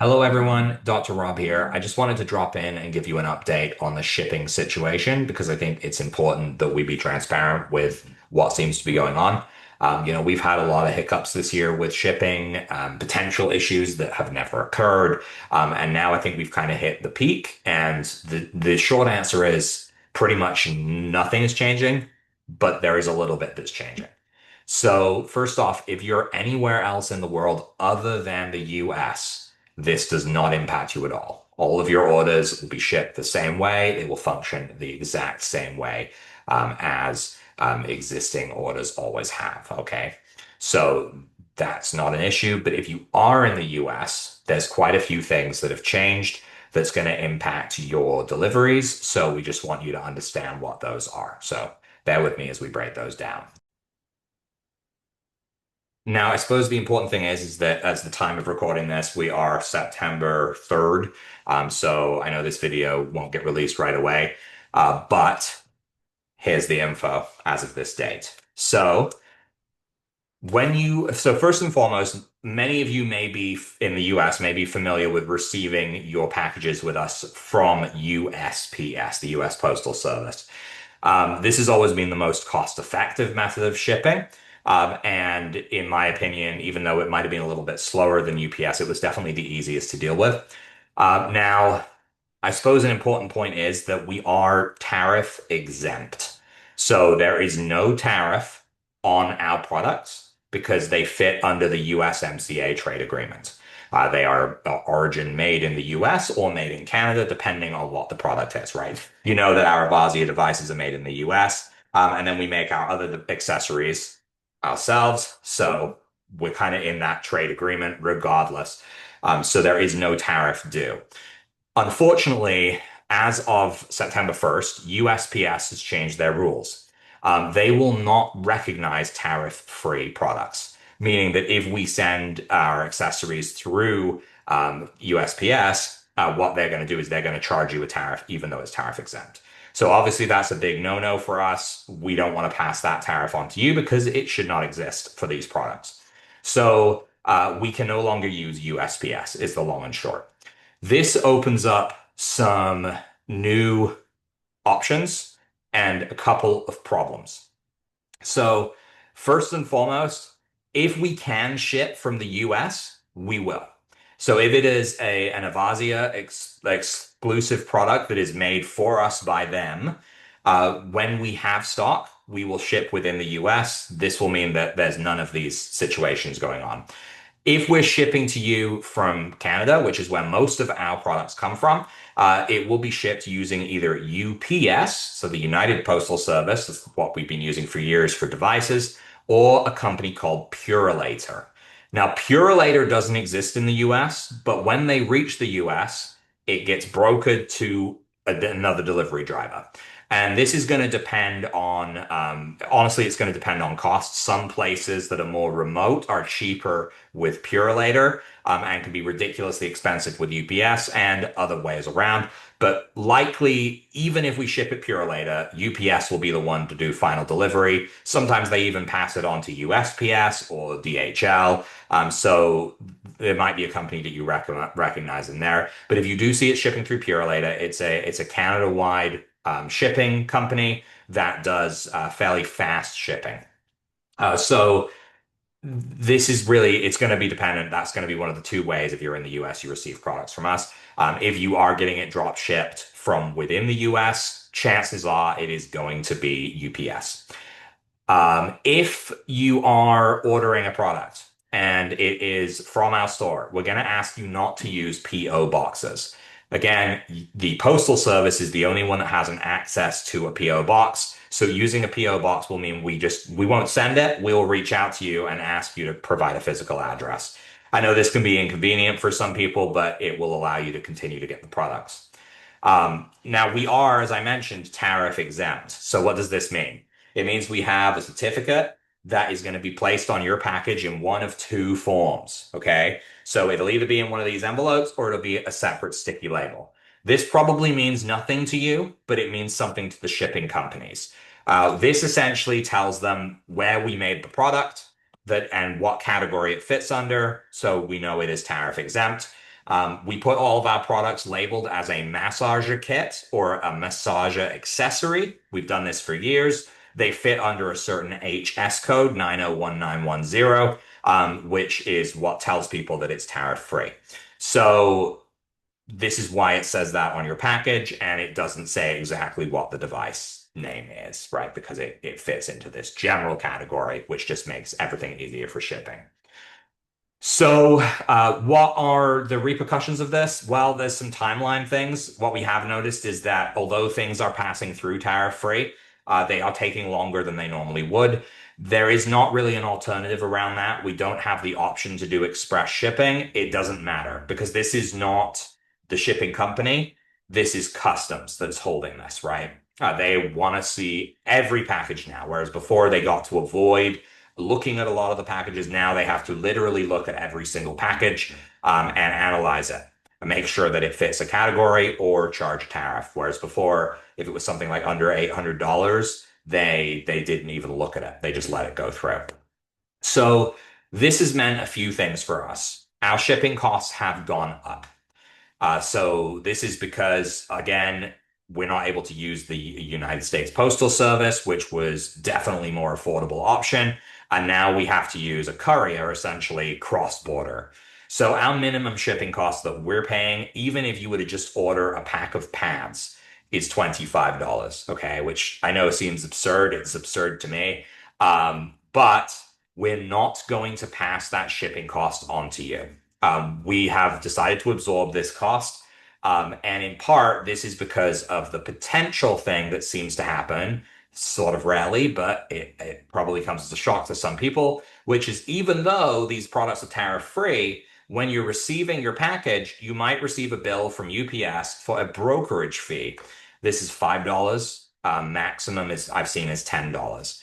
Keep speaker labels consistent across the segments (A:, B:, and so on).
A: Hello, everyone. Dr. Rob here. I just wanted to drop in and give you an update on the shipping situation because I think it's important that we be transparent with what seems to be going on. We've had a lot of hiccups this year with shipping, potential issues that have never occurred. And now I think we've kind of hit the peak. And the short answer is pretty much nothing is changing, but there is a little bit that's changing. So, first off, if you're anywhere else in the world other than the US, this does not impact you at all. All of your orders will be shipped the same way. They will function the exact same way as existing orders always have. Okay. So that's not an issue. But if you are in the US, there's quite a few things that have changed that's going to impact your deliveries. So we just want you to understand what those are. So bear with me as we break those down. Now, I suppose the important thing is that as the time of recording this, we are September 3rd. So I know this video won't get released right away, but here's the info as of this date. So first and foremost, many of you may be in the US, may be familiar with receiving your packages with us from USPS, the US Postal Service. This has always been the most cost-effective method of shipping. And in my opinion, even though it might have been a little bit slower than UPS, it was definitely the easiest to deal with. Now, I suppose an important point is that we are tariff exempt. So there is no tariff on our products because they fit under the USMCA trade agreement. They are origin made in the US or made in Canada, depending on what the product is, right? You know that our Avazia devices are made in the US, and then we make our other accessories ourselves. So we're kind of in that trade agreement regardless. So there is no tariff due. Unfortunately, as of September 1st, USPS has changed their rules. They will not recognize tariff-free products, meaning that if we send our accessories through USPS, what they're going to do is they're going to charge you a tariff, even though it's tariff exempt. So obviously that's a big no-no for us. We don't want to pass that tariff on to you because it should not exist for these products. So we can no longer use USPS, is the long and short. This opens up some new options and a couple of problems. So, first and foremost, if we can ship from the US, we will. So, if it is an Avazia exclusive product that is made for us by them, when we have stock, we will ship within the US. This will mean that there's none of these situations going on. If we're shipping to you from Canada, which is where most of our products come from, it will be shipped using either UPS, so the United Postal Service, that's what we've been using for years for devices, or a company called Purolator. Now, Purolator doesn't exist in the US, but when they reach the US, it gets brokered to another delivery driver. And this is going to depend on, honestly, it's going to depend on costs. Some places that are more remote are cheaper with Purolator, and can be ridiculously expensive with UPS and other ways around. But likely, even if we ship it Purolator, UPS will be the one to do final delivery. Sometimes they even pass it on to USPS or DHL. So there might be a company that you recognize in there. But if you do see it shipping through Purolator, it's a Canada-wide shipping company that does fairly fast shipping. So this is really, it's going to be dependent. That's going to be one of the two ways if you're in the US, you receive products from us. If you are getting it drop shipped from within the US, chances are it is going to be UPS. If you are ordering a product and it is from our store, we're going to ask you not to use PO boxes. Again, the Postal Service is the only one that has an access to a PO box. So using a PO box will mean we won't send it. We'll reach out to you and ask you to provide a physical address. I know this can be inconvenient for some people, but it will allow you to continue to get the products. Now we are, as I mentioned, tariff exempt. So what does this mean? It means we have a certificate that is going to be placed on your package in one of two forms. Okay. So it'll either be in one of these envelopes or it'll be a separate sticky label. This probably means nothing to you, but it means something to the shipping companies. This essentially tells them where we made the product that and what category it fits under, so we know it is tariff exempt. We put all of our products labeled as a massager kit or a massager accessory. We've done this for years. They fit under a certain HS code, 9019110, which is what tells people that it's tariff free. So this is why it says that on your package, and it doesn't say exactly what the device name is, right? Because it fits into this general category, which just makes everything easier for shipping. So, what are the repercussions of this? Well, there's some timeline things. What we have noticed is that although things are passing through tariff-free, they are taking longer than they normally would. There is not really an alternative around that. We don't have the option to do express shipping. It doesn't matter because this is not the shipping company. This is customs that's holding this, right? They want to see every package now, whereas before they got to avoid looking at a lot of the packages. Now they have to literally look at every single package and analyze it and make sure that it fits a category or charge a tariff. Whereas before, if it was something like under $800, they didn't even look at it. They just let it go through. So this has meant a few things for us. Our shipping costs have gone up. So this is because, again, we're not able to use the United States Postal Service, which was definitely more affordable option. And now we have to use a courier, essentially cross-border. So our minimum shipping cost that we're paying, even if you were to just order a pack of pads, is $25. Okay, which I know seems absurd. It's absurd to me. But we're not going to pass that shipping cost on to you. We have decided to absorb this cost. And in part, this is because of the potential thing that seems to happen, sort of rarely, but it probably comes as a shock to some people, which is even though these products are tariff free, when you're receiving your package, you might receive a bill from UPS for a brokerage fee. This is $5. Maximum is I've seen is $10.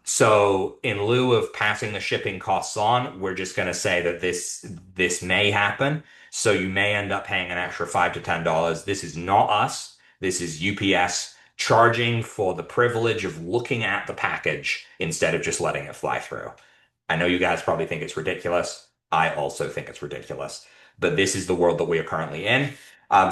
A: So in lieu of passing the shipping costs on, we're just going to say that this may happen. So you may end up paying an extra $5 to $10. This is not us. This is UPS charging for the privilege of looking at the package instead of just letting it fly through. I know you guys probably think it's ridiculous. I also think it's ridiculous, but this is the world that we are currently in.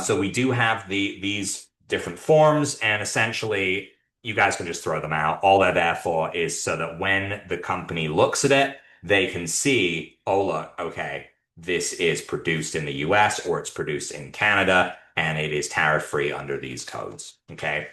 A: So we do have these different forms, and essentially you guys can just throw them out. All they're there for is so that when the company looks at it, they can see, oh, look, okay, this is produced in the US or it's produced in Canada and it is tariff free under these codes. Okay.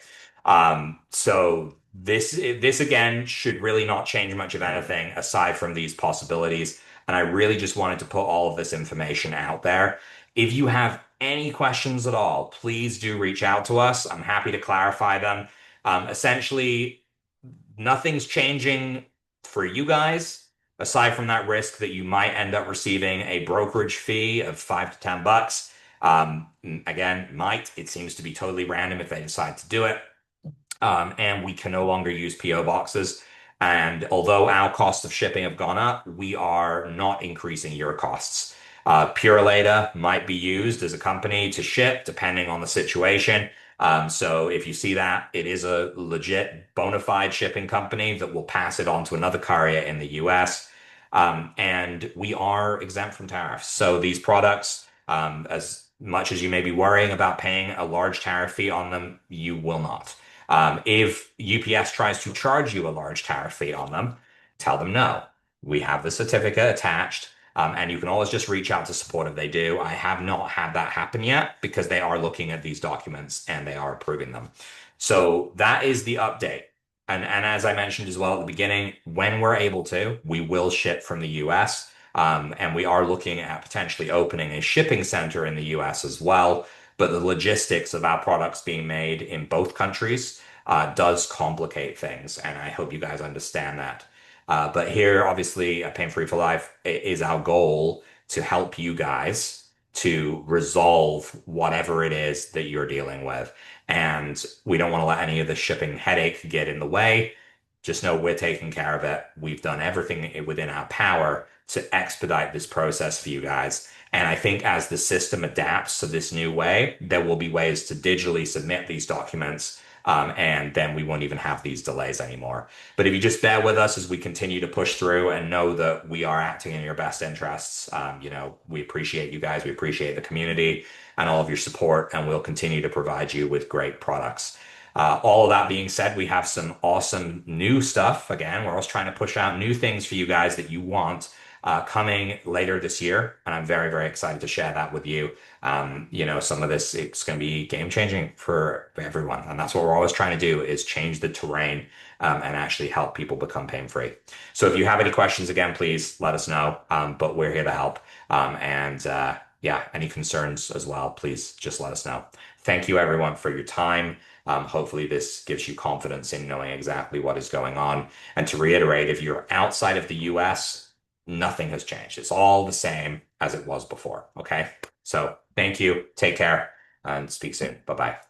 A: So this again should really not change much of anything aside from these possibilities. And I really just wanted to put all of this information out there. If you have any questions at all, please do reach out to us. I'm happy to clarify them. Essentially, nothing's changing for you guys aside from that risk that you might end up receiving a brokerage fee of $5 to $10. Again, it seems to be totally random if they decide to do it. And we can no longer use PO boxes. And although our costs of shipping have gone up, we are not increasing your costs. Purolator might be used as a company to ship depending on the situation. So if you see that, it is a legit bona fide shipping company that will pass it on to another courier in the US. And we are exempt from tariffs. So these products, as much as you may be worrying about paying a large tariff fee on them, you will not. If UPS tries to charge you a large tariff fee on them, tell them no. We have the certificate attached. And you can always just reach out to support if they do. I have not had that happen yet because they are looking at these documents and they are approving them. So that is the update. And as I mentioned as well at the beginning, when we're able to, we will ship from the US. And we are looking at potentially opening a shipping center in the US as well. But the logistics of our products being made in both countries does complicate things. And I hope you guys understand that. But here, obviously, at Pain Free for Life is our goal to help you guys to resolve whatever it is that you're dealing with. And we don't want to let any of the shipping headache get in the way. Just know we're taking care of it. We've done everything within our power to expedite this process for you guys. And I think as the system adapts to this new way, there will be ways to digitally submit these documents and then we won't even have these delays anymore. But if you just bear with us as we continue to push through and know that we are acting in your best interests, we appreciate you guys, we appreciate the community and all of your support, and we'll continue to provide you with great products. All of that being said, we have some awesome new stuff. Again, we're always trying to push out new things for you guys that you want coming later this year, and I'm very, very excited to share that with you. Some of this it's going to be game changing for everyone, and that's what we're always trying to do is change the terrain and actually help people become pain free. So if you have any questions, again, please let us know. But we're here to help. Yeah, any concerns as well, please just let us know. Thank you, everyone, for your time. Hopefully, this gives you confidence in knowing exactly what is going on. And to reiterate, if you're outside of the US, nothing has changed. It's all the same as it was before. Okay. So thank you. Take care and speak soon. Bye bye.